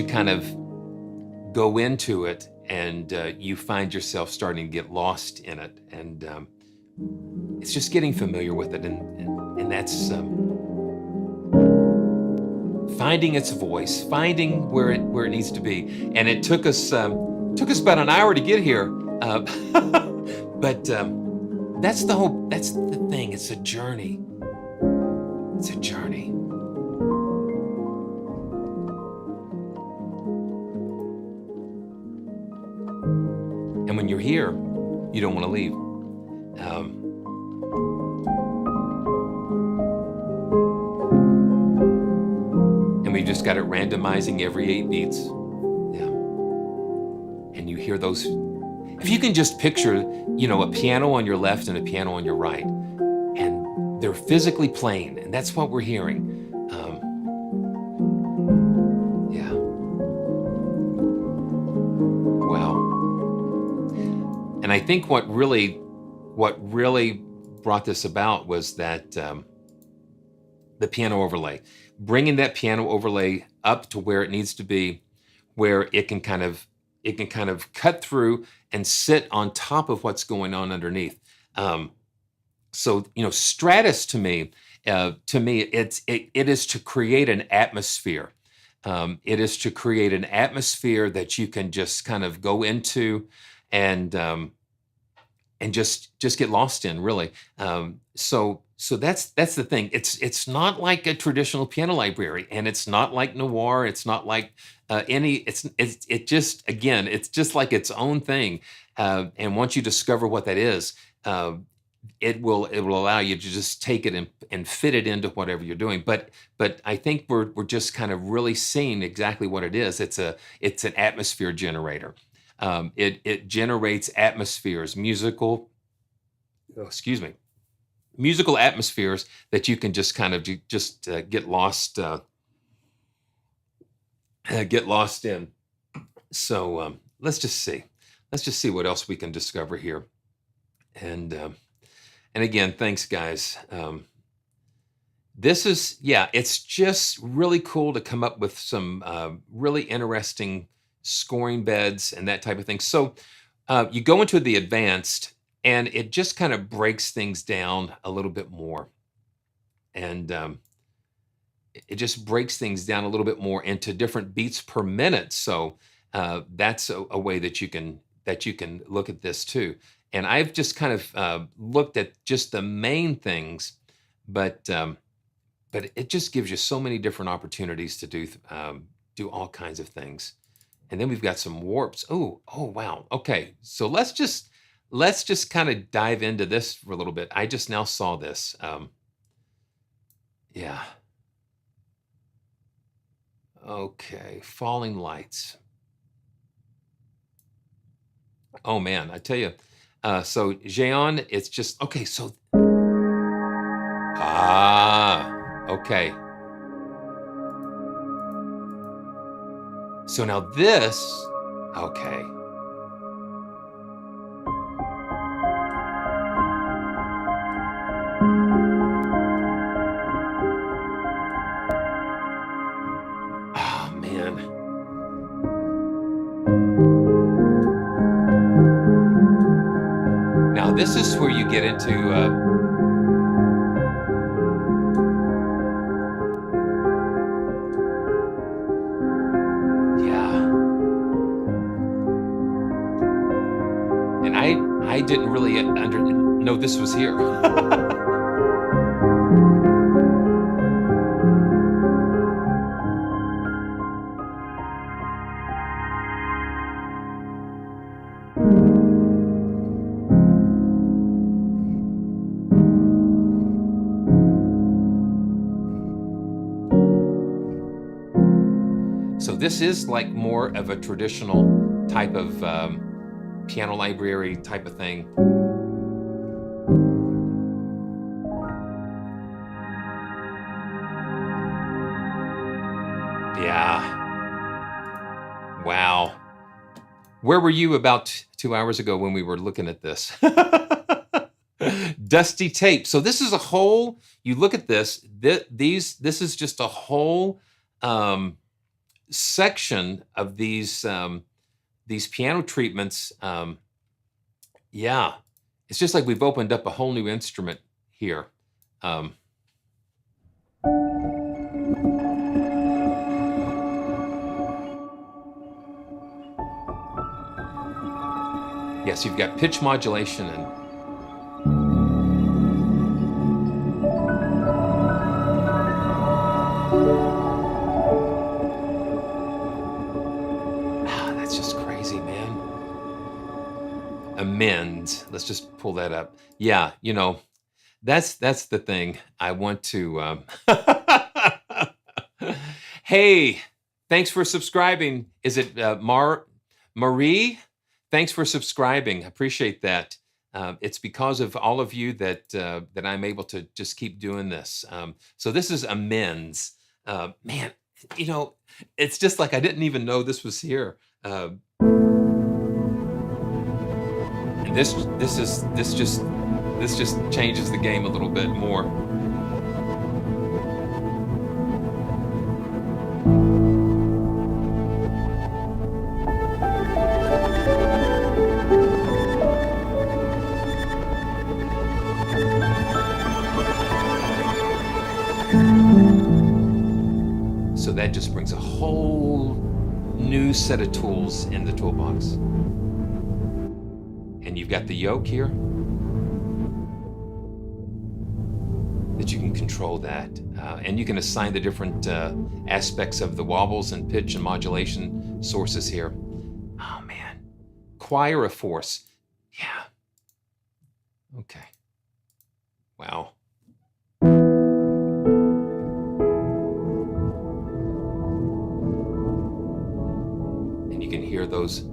kind of go into it and you find yourself starting to get lost in it, and it's just getting familiar with it, and that's finding its voice, finding where it needs to be. And it took us about an hour to get here, but that's the thing. It's a journey. It's a journey. And when you're here, you don't want to leave. And we just got it randomizing every 8 beats. Yeah. And you hear those. If you can just picture, a piano on your left and a piano on your right, and they're physically playing, and that's what we're hearing. Yeah. Wow. And I think what really brought this about was that the piano overlay, bringing that piano overlay up to where it needs to be, where it can kind of cut through and sit on top of what's going on underneath. So Stratus to me, it is to create an atmosphere. It is to create an atmosphere that you can just kind of go into and just get lost in, really. So that's the thing. It's not like a traditional piano library, and it's not like noir. It's not like it's just like its own thing. And once you discover what that is, it will allow you to just take it and fit it into whatever you're doing. But I think we're just kind of really seeing exactly what it is. It's an atmosphere generator. It generates atmospheres, musical atmospheres that you can just kind of get lost in. So let's just see what else we can discover here. And again, thanks, guys. This is, it's just really cool to come up with some really interesting scoring beds and that type of thing. So you go into the advanced, and it just kind of breaks things down a little bit more. And it just breaks things down a little bit more into different beats per minute. So that's a way that you can look at this too. And I've just kind of looked at just the main things, but it just gives you so many different opportunities to do all kinds of things. And then we've got some warps. Oh wow. Okay, so let's just kind of dive into this for a little bit. I just now saw this. Yeah. Okay, falling lights. Oh man, I tell you. So Jeon, it's just okay. So okay. So now this, okay. Oh man. Now this is where you get into and I didn't really know this was here. So this is like more of a traditional type of piano library type of thing. Yeah. Wow. Where were you about 2 hours ago when we were looking at this? Dusty tape. So this is a whole, you look at this, this is just a whole section of these piano treatments. Yeah, it's just like we've opened up a whole new instrument here. Yes, you've got pitch modulation and that's just crazy, man. Amend. Let's just pull that up. Yeah, you know, that's the thing. I want to Hey, thanks for subscribing. Is it Marie? Thanks for subscribing. Appreciate that. It's because of all of you that that I'm able to just keep doing this. So this is Amends. Man, you know, it's just like I didn't even know this was here. And this just changes the game a little bit more. So that just brings a whole new set of tools in the toolbox. And you've got the yoke here that you can control that. And you can assign the different aspects of the wobbles and pitch and modulation sources here. Oh man, choir of force. Yeah. Okay. Wow. And you can hear those.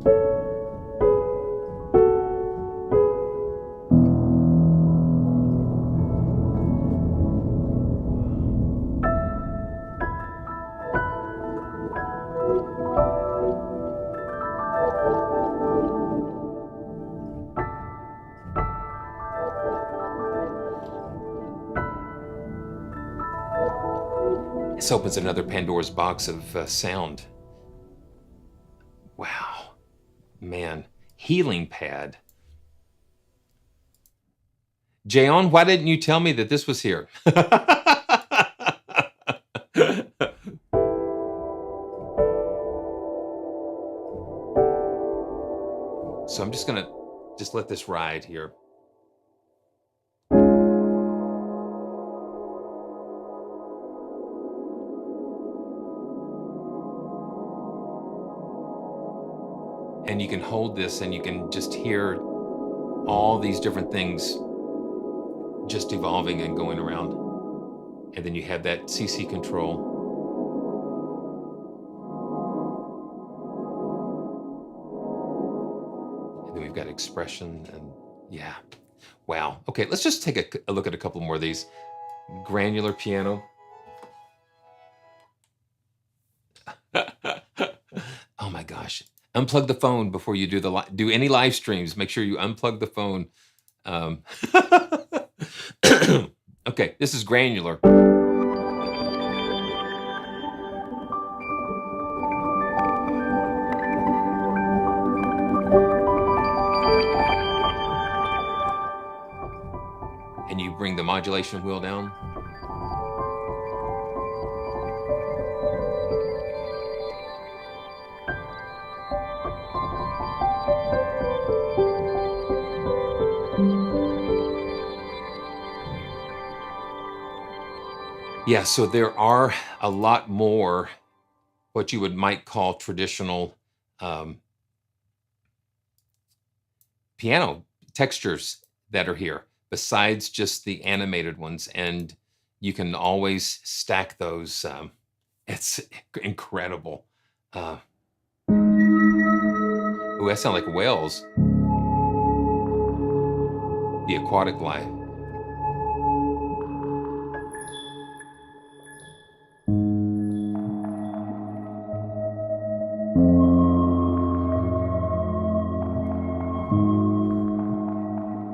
This opens another Pandora's box of sound. Wow. Man. Healing pad. Jayon, why didn't you tell me that this was here? So I'm just gonna let this ride here. And you can hold this and you can just hear all these different things just evolving and going around. And then you have that CC control. And then we've got expression and yeah. Wow. Okay, let's just take a look at a couple more of these. Granular piano. Oh my gosh. Unplug the phone before you do any live streams. Make sure you unplug the phone. Okay, this is granular. And you bring the modulation wheel down. Yeah, so there are a lot more what you might call traditional piano textures that are here, besides just the animated ones. And you can always stack those. It's incredible. Ooh, that sounds like whales. The aquatic life.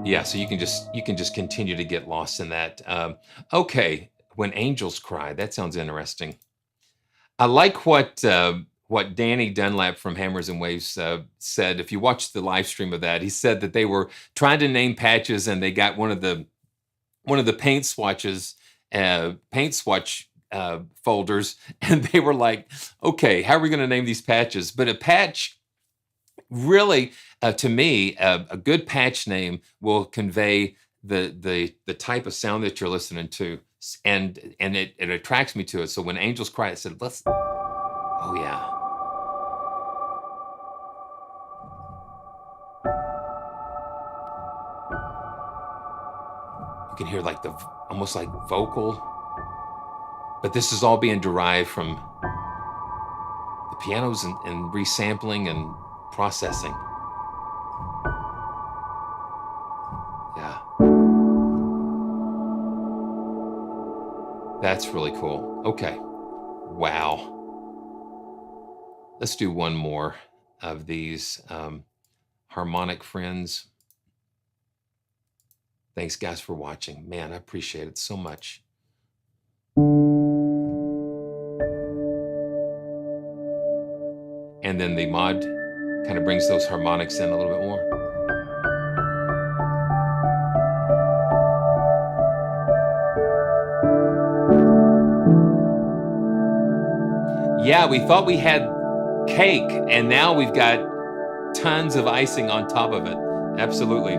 Yeah, so you can just continue to get lost in that. Okay, When Angels Cry. That sounds interesting. I like what Danny Dunlap from Hammers and Waves said. If you watch the live stream of that, he said that they were trying to name patches and they got one of the paint swatch folders, and they were like, "Okay, how are we going to name these patches?" But a patch, really, to me, a good patch name will convey the type of sound that you're listening to, and it attracts me to it. So When Angels Cry, I said, let's. Oh yeah. You can hear like almost like vocal, but this is all being derived from the pianos and resampling and processing. Yeah. That's really cool. Okay. Wow. Let's do one more of these harmonic friends. Thanks, guys, for watching. Man, I appreciate it so much. And then the mod kind of brings those harmonics in a little bit more. Yeah, we thought we had cake, and now we've got tons of icing on top of it. Absolutely.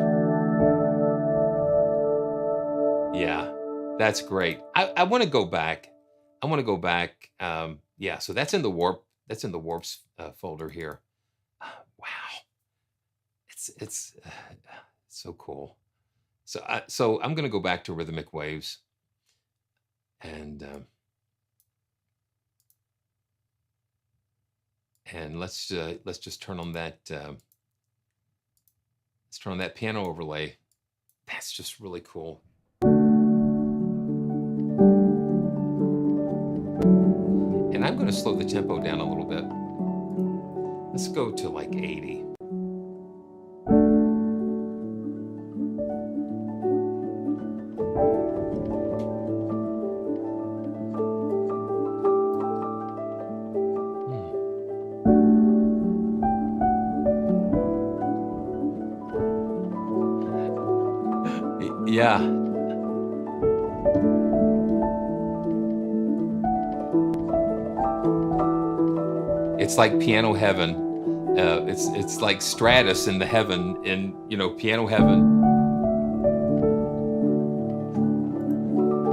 Yeah, that's great. I want to go back. Yeah, so that's in the warp. That's in the warps folder here. Wow, it's so cool. So I'm going to go back to rhythmic waves, and let's just turn on that let's turn on that piano overlay. That's just really cool. And I'm going to slow the tempo down a little bit. Let's go to like 80. Yeah. It's like piano heaven. It's like Stratus in the heaven, in piano heaven.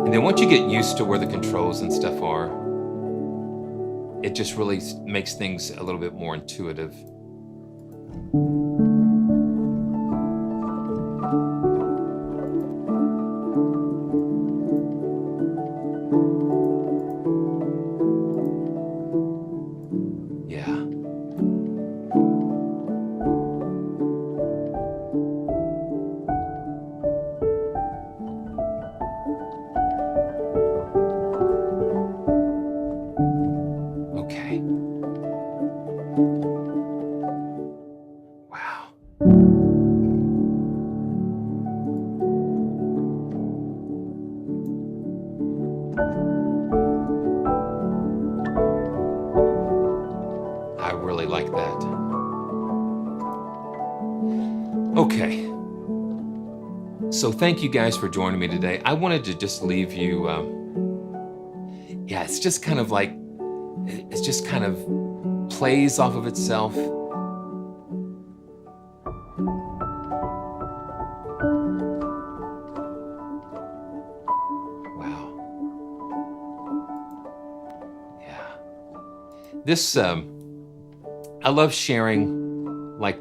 And then once you get used to where the controls and stuff are, it just really makes things a little bit more intuitive. Okay, so thank you guys for joining me today. I wanted to just leave you, it's just kind of like, it just kind of plays off of itself. Wow. Yeah. This, I love sharing like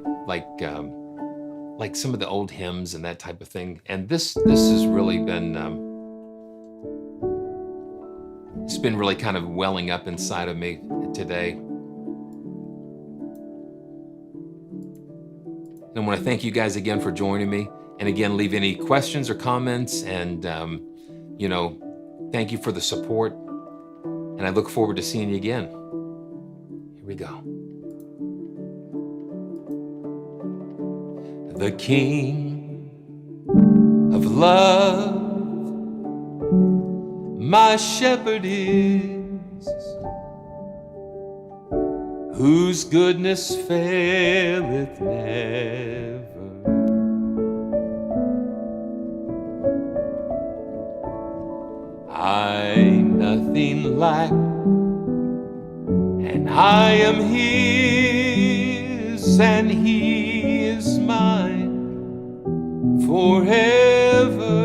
some of the old hymns and that type of thing. And this has really been, it's been really kind of welling up inside of me today. And I want to thank you guys again for joining me. And again, leave any questions or comments, and, thank you for the support. And I look forward to seeing you again. Here we go. The King of love, my shepherd is, whose goodness faileth never. I nothing lack, and I am his, and he is mine forever.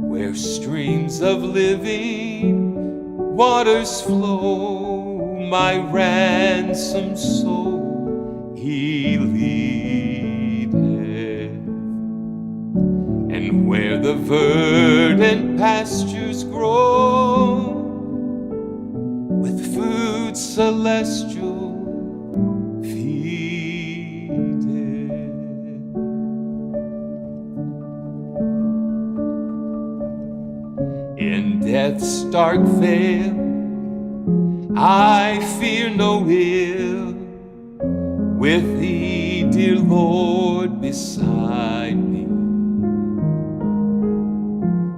Where streams of living waters flow, my ransomed soul he leadeth. And where the verdant pastures grow, with food celestial in death's dark vale, I fear no ill. With thee, dear Lord, beside me,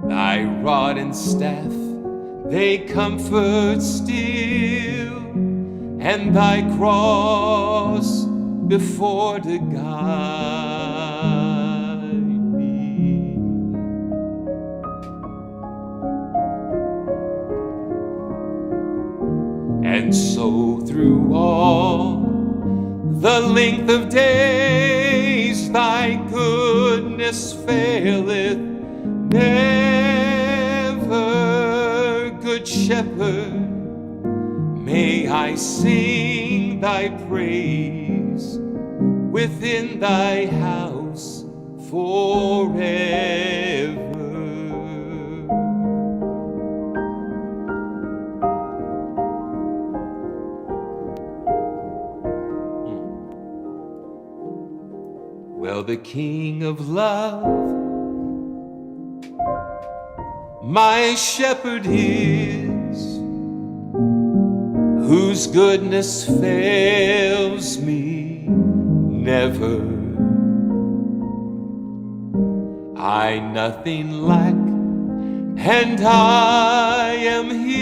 thy rod and staff, they comfort still, and thy cross before to guide me. And so through all the length of days, thy goodness faileth never. Good Shepherd, may I sing thy praise within thy house forever. Well, the King of Love, my shepherd is, whose goodness fails me never. I nothing lack, and I am his,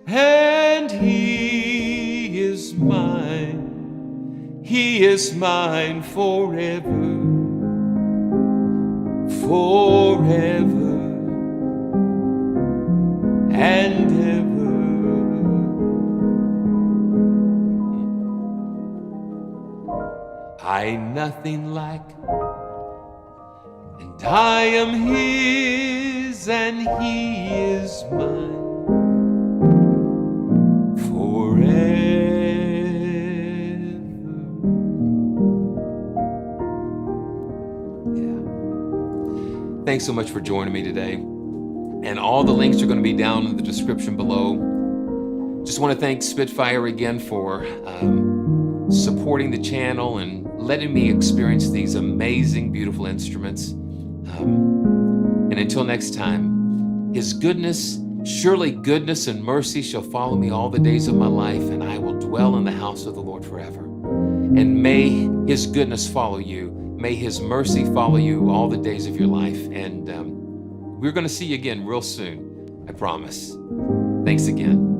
and he is mine. He is mine forever, forever and ever. I nothing lack, and I am his, and he is mine forever. Thanks so much for joining me today. And all the links are going to be down in the description below. Just want to thank Spitfire again for supporting the channel and letting me experience these amazing, beautiful instruments. And until next time, his goodness, surely goodness and mercy shall follow me all the days of my life, and I will dwell in the house of the Lord forever. And may his goodness follow you. May his mercy follow you all the days of your life. And we're going to see you again real soon, I promise. Thanks again.